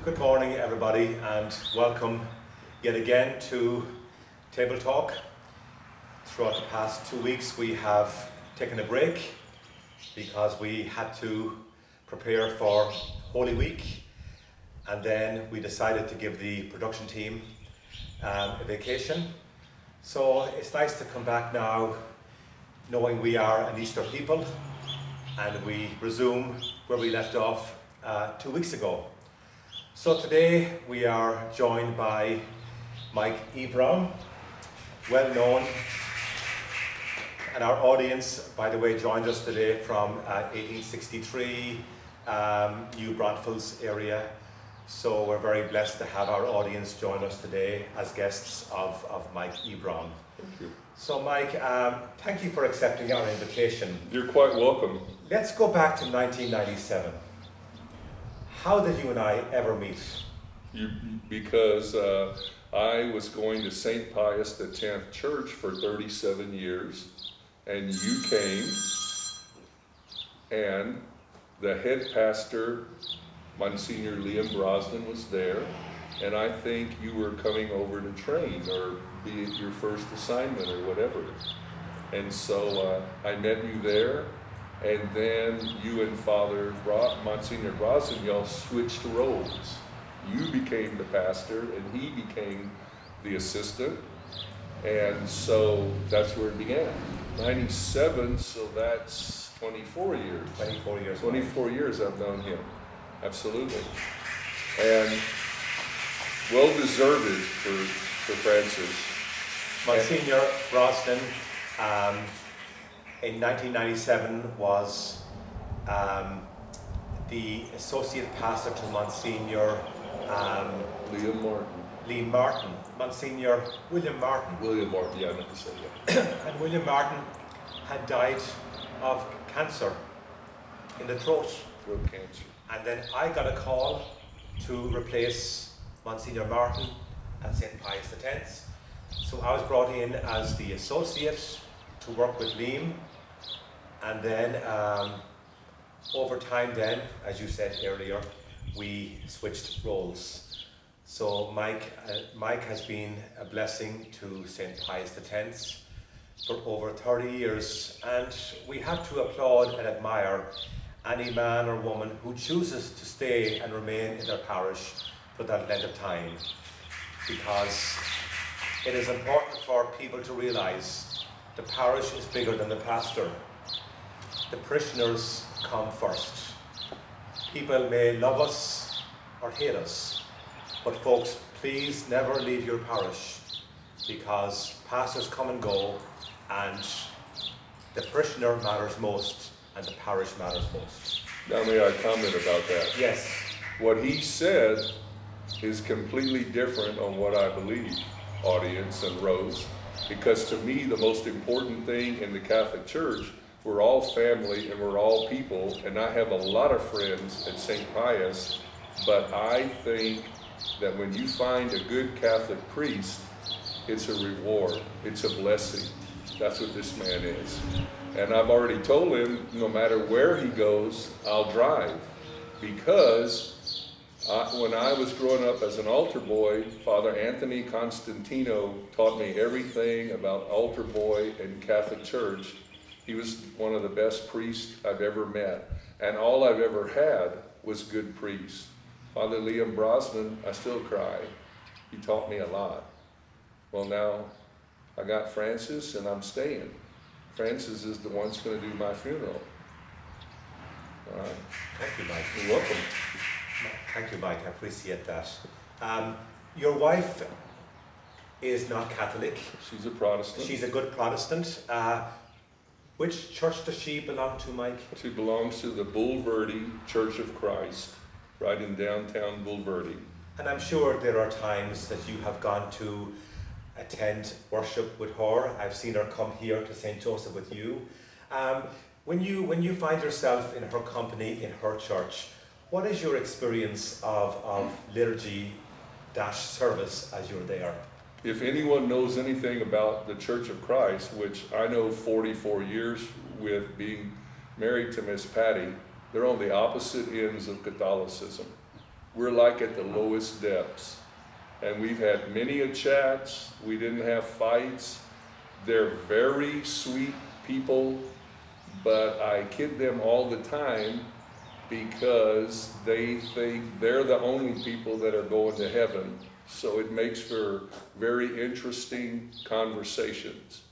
Good morning, everybody, and welcome yet again to Table Talk. Throughout the past 2 weeks, we have taken a break because we had to prepare for Holy Week, and then we decided to give the production team a vacation. So it's nice to come back now, knowing we are an Easter people, and we resume where we left off 2 weeks ago. So today we are joined by Michael Ebrom, well known, and our audience, by the way, joined us today from 1863, New Braunfels area. So we're very blessed to have our audience join us today as guests of Mike Ebrom. Thank you. So Mike, thank you for accepting our invitation. You're quite welcome. Let's go back to 1997. How did you and I ever meet? Because I was going to St. Pius X Church for 37 years, and you came, and the head pastor, Monsignor Liam Brosnan, was there, and I think you were coming over to train or be at your first assignment or whatever. And so I met you there. And then you and Monsignor Brosnan, y'all switched roles. You became the pastor and he became the assistant. And so that's where it began. 97, so that's 24 years. 24 years. 24 years I've known him. Absolutely. And well deserved for Francis. Monsignor Brosnan, in 1997 was the associate pastor to Monsignor Liam Martin. Monsignor William Martin. William Martin, yeah, I meant to say that. And William Martin had died of cancer in the throat. Throat cancer. And then I got a call to replace Monsignor Martin at St. Pius X. So I was brought in as the associate to work with Liam. And then over time then, as you said earlier, we switched roles. So Mike has been a blessing to St. Pius X for over 30 years, and we have to applaud and admire any man or woman who chooses to stay and remain in their parish for that length of time, because it is important for people to realize the parish is bigger than the pastor. The parishioners come first. People may love us or hate us, but folks, please never leave your parish, because pastors come and go, and the parishioner matters most, and the parish matters most. Now may I comment about that? Yes. What he said is completely different on what I believe, audience and Rose, because to me the most important thing in the Catholic Church, we're all family and we're all people, and I have a lot of friends at St. Pius, but I think that when you find a good Catholic priest, it's a reward, it's a blessing. That's what this man is. And I've already told him, no matter where he goes, I'll drive, because when I was growing up as an altar boy, Father Anthony Constantino taught me everything about altar boy and Catholic Church. He was one of the best priests I've ever met, and all I've ever had was good priests. Father Liam Brosnan, I still cry. He taught me a lot. Well, now I got Francis and I'm staying. Francis is the one that's going to do my funeral. All right. Thank you, Mike. You're welcome. Thank you, Mike. I appreciate that. Your wife is not Catholic. She's a Protestant. She's a good Protestant. Which church does she belong to, Mike? She belongs to the Bulverde Church of Christ, right in downtown Bulverde. And I'm sure there are times that you have gone to attend worship with her. I've seen her come here to St. Joseph with you. When you find yourself in her company, in her church, what is your experience of liturgy-service as you're there? If anyone knows anything about the Church of Christ, which I know 44 years with being married to Miss Patty, they're on the opposite ends of Catholicism. we're like at the lowest depths. And we've had many a chats, we didn't have fights. They're very sweet people, but I kid them all the time because they think they're the only people that are going to heaven. So it makes for very interesting conversations.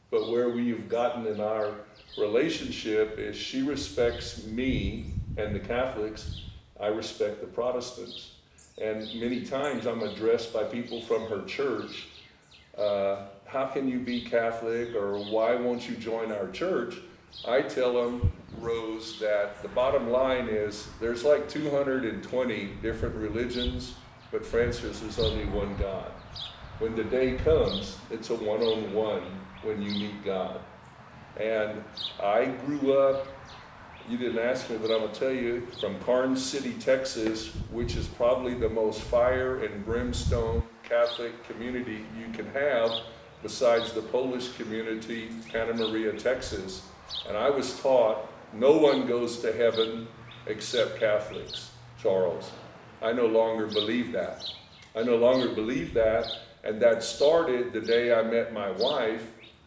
But where we've gotten in our relationship is she respects me and the Catholics, I respect the Protestants. And many times I'm addressed by people from her church, how can you be Catholic, or why won't you join our church? I tell them, Rose, that the bottom line is there's like 220 different religions, but Francis is only one God. When the day comes, it's a one-on-one when you meet God. And I grew up, you didn't ask me, but I'm gonna tell you, from Karnes City, Texas, which is probably the most fire and brimstone Catholic community you can have, besides the Polish community, Santa Maria, Texas. And I was taught no one goes to heaven except Catholics, Charles. I no longer believe that. I no longer believe that, and that started the day I met my wife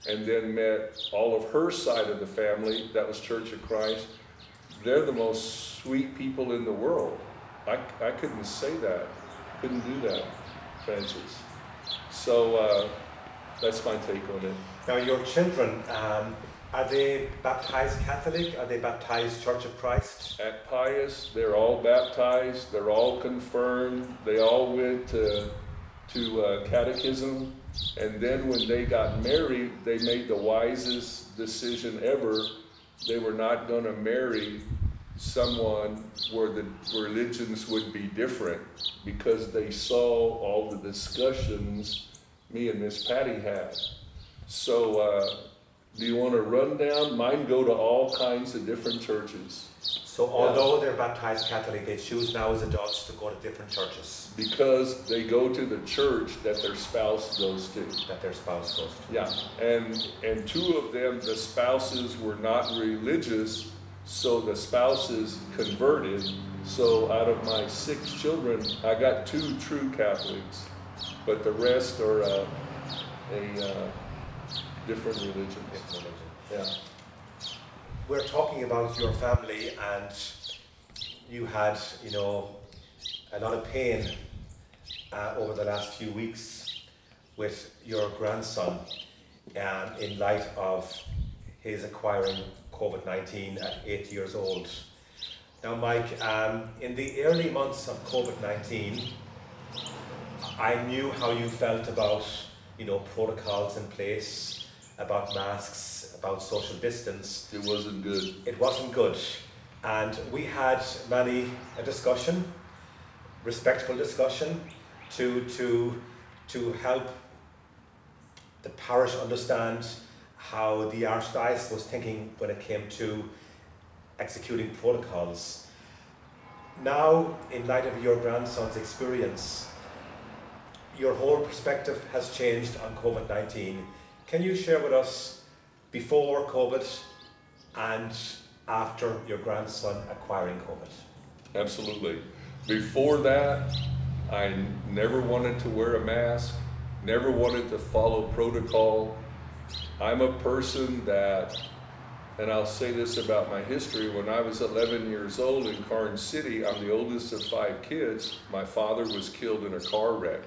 and then met all of her side of the family, that was Church of Christ. They're the most sweet people in the world. I couldn't say that, couldn't do that, Francis. So that's my take on it. Now your children, are they baptized Catholic? Are they baptized Church of Christ? At Pius, they're all baptized, they're all confirmed, they all went to catechism, and then when they got married, they made the wisest decision ever. They were not going to marry someone where the religions would be different, because they saw all the discussions me and Miss Patty had. So do you want to run down? Mine go to all kinds of different churches. So although they're baptized Catholic, they choose now as adults to go to different churches. Because they go to the church that their spouse goes to. That their spouse goes to. Yeah, and two of them, the spouses were not religious, so the spouses converted. So out of my 6 children, I got 2 true Catholics, but the rest are a different religion. Yeah. We're talking about your family, and you had, a lot of pain over the last few weeks with your grandson in light of his acquiring COVID-19 at 8 years old. Now, Mike, in the early months of COVID-19, I knew how you felt about, protocols in place, about masks, about social distance. It wasn't good. It wasn't good. And we had a discussion, respectful discussion, to help the parish understand how the Archdiocese was thinking when it came to executing protocols. Now, in light of your grandson's experience, your whole perspective has changed on COVID-19. Can you share with us before COVID and after your grandson acquiring COVID? Absolutely. Before that, I never wanted to wear a mask, never wanted to follow protocol. I'm a person that, and I'll say this about my history, when I was 11 years old in Karnes City, I'm the oldest of 5 kids. My father was killed in a car wreck,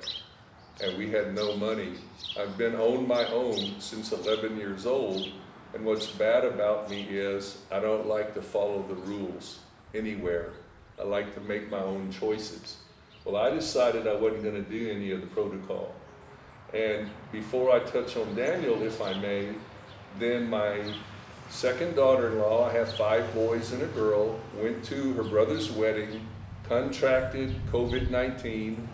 and we had no money. I've been on my own since 11 years old, and what's bad about me is I don't like to follow the rules anywhere. I like to make my own choices. Well, I decided I wasn't going to do any of the protocol. And before I touch on Daniel, if I may, then my second daughter-in-law, I have 5 boys and a girl, went to her brother's wedding, contracted COVID-19,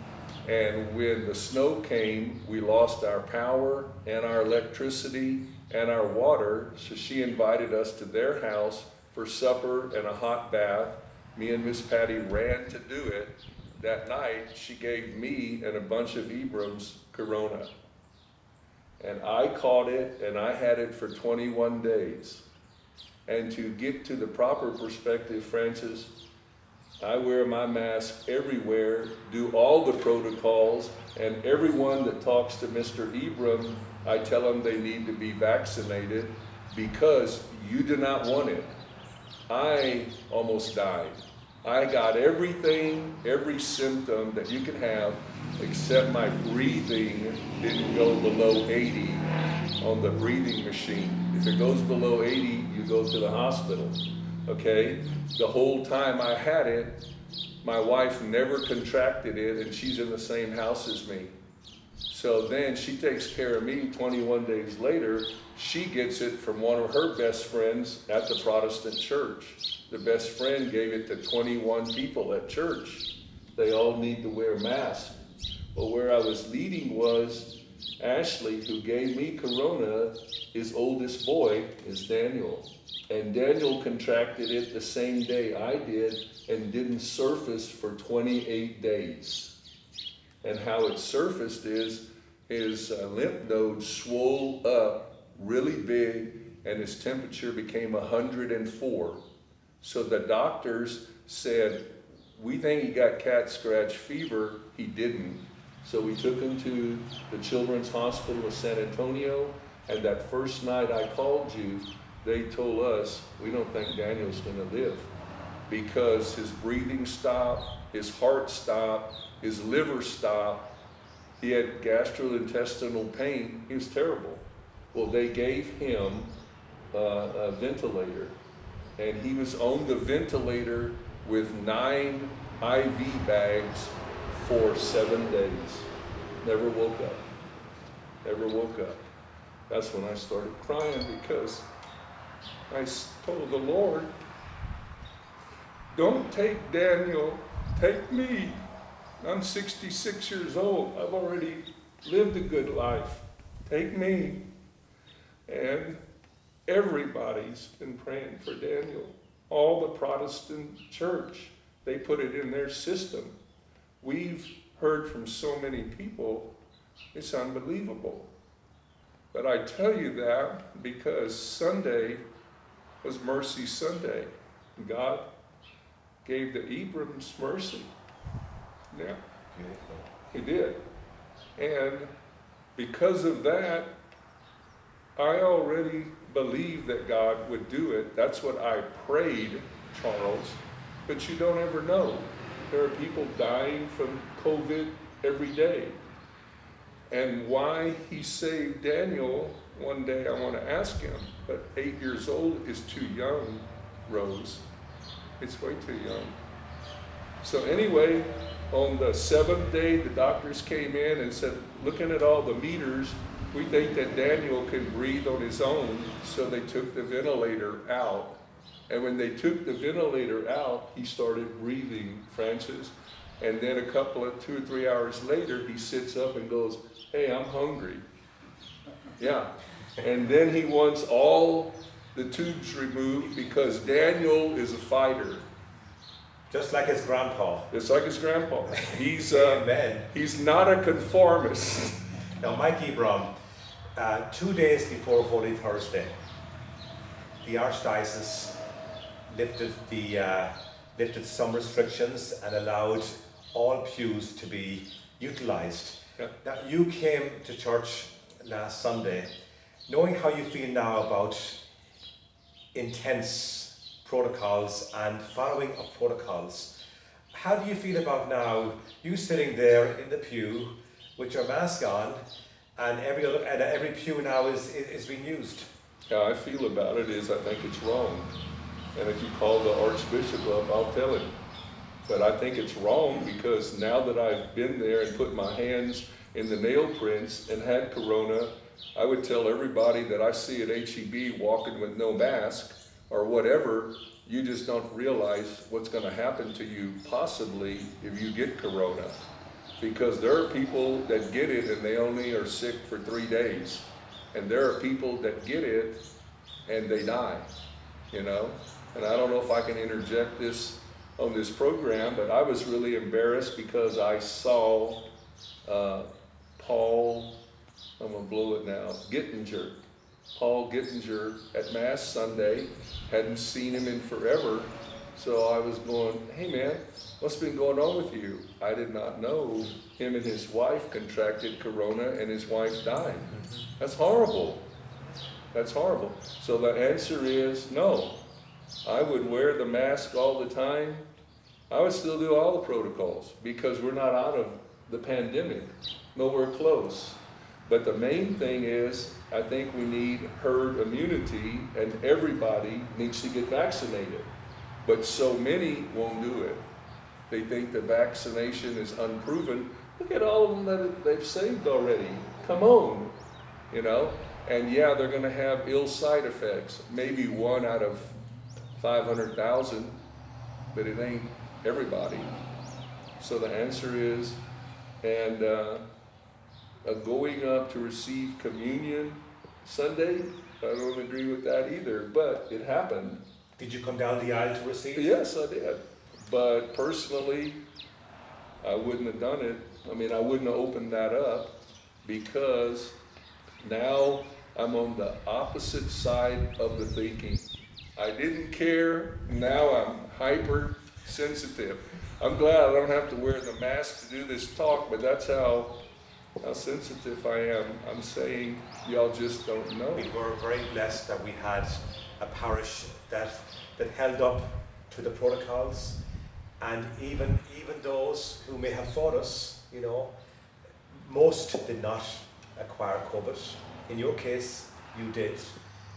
and when the snow came, we lost our power and our electricity and our water, so she invited us to their house for supper and a hot bath. Me and Miss Patty ran to do it. That night, she gave me and a bunch of Ebroms Corona. And I caught it, and I had it for 21 days. And to get to the proper perspective, Francis, I wear my mask everywhere, do all the protocols, and everyone that talks to Mr. Ebrom, I tell them they need to be vaccinated because you do not want it. I almost died. I got everything, every symptom that you can have, except my breathing didn't go below 80 on the breathing machine. If it goes below 80, you go to the hospital, okay? The whole time I had it, my wife never contracted it, and she's in the same house as me. So then she takes care of me. 21 days later, she gets it from one of her best friends at the Protestant church. The best friend gave it to 21 people at church. They all need to wear masks. But where I was leading was Ashley, who gave me corona, his oldest boy is Daniel. And Daniel contracted it the same day I did and didn't surface for 28 days. And how it surfaced is his lymph nodes swole up really big and his temperature became 104. So the doctors said, we think he got cat scratch fever. He didn't. So we took him to the Children's Hospital of San Antonio, and that first night I called you, they told us, we don't think Daniel's gonna live because his breathing stopped, his heart stopped, his liver stopped, he had gastrointestinal pain, he was terrible. Well, they gave him a ventilator, and he was on the ventilator with 9 IV bags for 7 days. Never woke up. Never woke up. That's when I started crying because I told the Lord, don't take Daniel, take me. I'm 66 years old. I've already lived a good life. Take me. And everybody's been praying for Daniel. All the Protestant church, they put it in their system. We've heard from so many people, it's unbelievable. But I tell you that because Sunday was Mercy Sunday. God gave the Ebroms mercy. Yeah, he did. And because of that, I already believed that God would do it. That's what I prayed, Charles. But you don't ever know. There are people dying from COVID every day. And why he saved Daniel, one day I want to ask him, but 8 years old is too young, Rose. It's way too young. So anyway, on the 7th day, the doctors came in and said, looking at all the meters, we think that Daniel can breathe on his own, so they took the ventilator out. And when they took the ventilator out, he started breathing, Francis. And then 2 or 3 hours later, he sits up and goes, hey, I'm hungry. Yeah. And then he wants all the tubes removed because Daniel is a fighter. Just like his grandpa. Just like his grandpa. He's Amen. He's not a conformist. Now, Mike Ebrom, 2 days before Holy Thursday, the Archdiocese lifted some restrictions and allowed all pews to be utilized. Yeah. Now, you came to church last Sunday, knowing how you feel now about intense protocols and following of protocols. How do you feel about now, you sitting there in the pew with your mask on, and every pew now is being used? How I feel about it is I think it's wrong. And if you call the Archbishop up, I'll tell him. But I think it's wrong because now that I've been there and put my hands in the nail prints and had corona, I would tell everybody that I see at HEB walking with no mask or whatever, you just don't realize what's going to happen to you possibly if you get corona. Because there are people that get it and they only are sick for 3 days. And there are people that get it and they die, you know? And I don't know if I can interject this on this program, but I was really embarrassed because I saw Paul, I'm gonna blow it now, Paul Gittinger at Mass Sunday, hadn't seen him in forever, So I was going, hey man, what's been going on with you? I did not know him and his wife contracted corona and his wife died. That's horrible. That's horrible. So the answer is no. I would wear the mask all the time. I would still do all the protocols because we're not out of the pandemic. Nowhere close. But the main thing is, I think we need herd immunity and everybody needs to get vaccinated. But so many won't do it. They think the vaccination is unproven. Look at all of them that they've saved already. Come on, you know? And yeah, they're gonna have ill side effects. Maybe 1 out of 500,000, but it ain't everybody. So the answer is, and going up to receive communion Sunday, I don't agree with that either, but it happened. Did you come down the aisle to receive? Yes, I did. But personally, I wouldn't have done it. I mean, I wouldn't have opened that up because now I'm on the opposite side of the thinking. I didn't care, now I'm hypersensitive. I'm glad I don't have to wear the mask to do this talk, but that's how sensitive I am. I'm saying y'all just don't know. We were very blessed that we had a parish that held up to the protocols, and even those who may have fought us, you know, most did not acquire COVID. In your case, you did,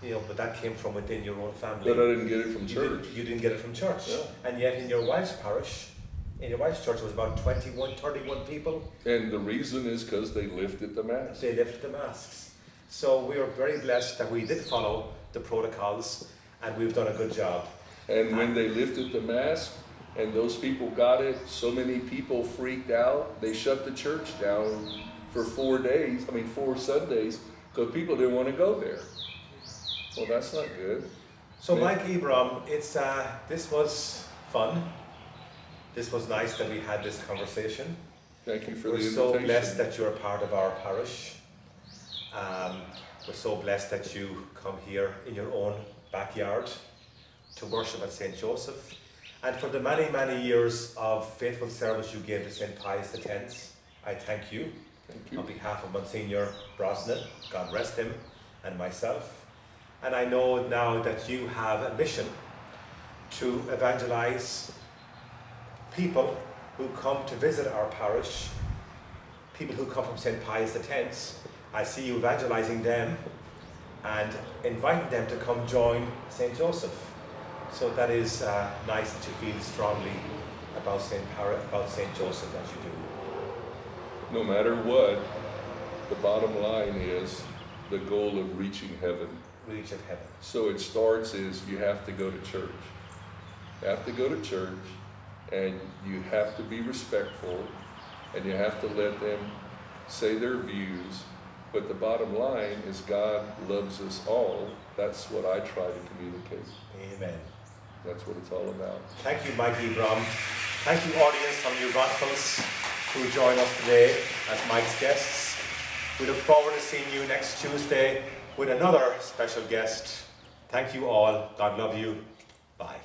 you know, but that came from within your own family. But I didn't get it from church. You didn't get it from church. Yeah. And yet in your wife's parish, in your wife's church, it was about 31 people. And the reason is because they lifted the mask. They lifted the masks. So we are very blessed that we did follow the protocols, and we've done a good job. And when they lifted the mask and those people got it, so many people freaked out. They shut the church down for 4 days, 4 Sundays, because people didn't want to go there. Well, that's not good. So Mike Ebrom, this was fun. This was nice that we had this conversation. Thank you for the We're invitation. so blessed that you're a part of our parish. We're so blessed that you come here in your own backyard to worship at St. Joseph. And for the many, many years of faithful service you gave to St. Pius X, I thank you. Thank you. On behalf of Monsignor Brosnan, God rest him, and myself. And I know now that you have a mission to evangelize people who come to visit our parish, people who come from St. Pius X. I see you evangelizing them and inviting them to come join St. Joseph. So that is nice that you feel strongly about St. Joseph as you do. No matter what, the bottom line is the goal of reaching heaven. Reach of heaven. So it starts is you have to go to church. You have to go to church, and you have to be respectful, and you have to let them say their views. But the bottom line is God loves us all. That's what I try to communicate. Amen. That's what it's all about. Thank you, Mike Ebrom. Thank you, audience from New Braunfels, who joined us today as Mike's guests. We look forward to seeing you next Tuesday with another special guest. Thank you all. God love you. Bye.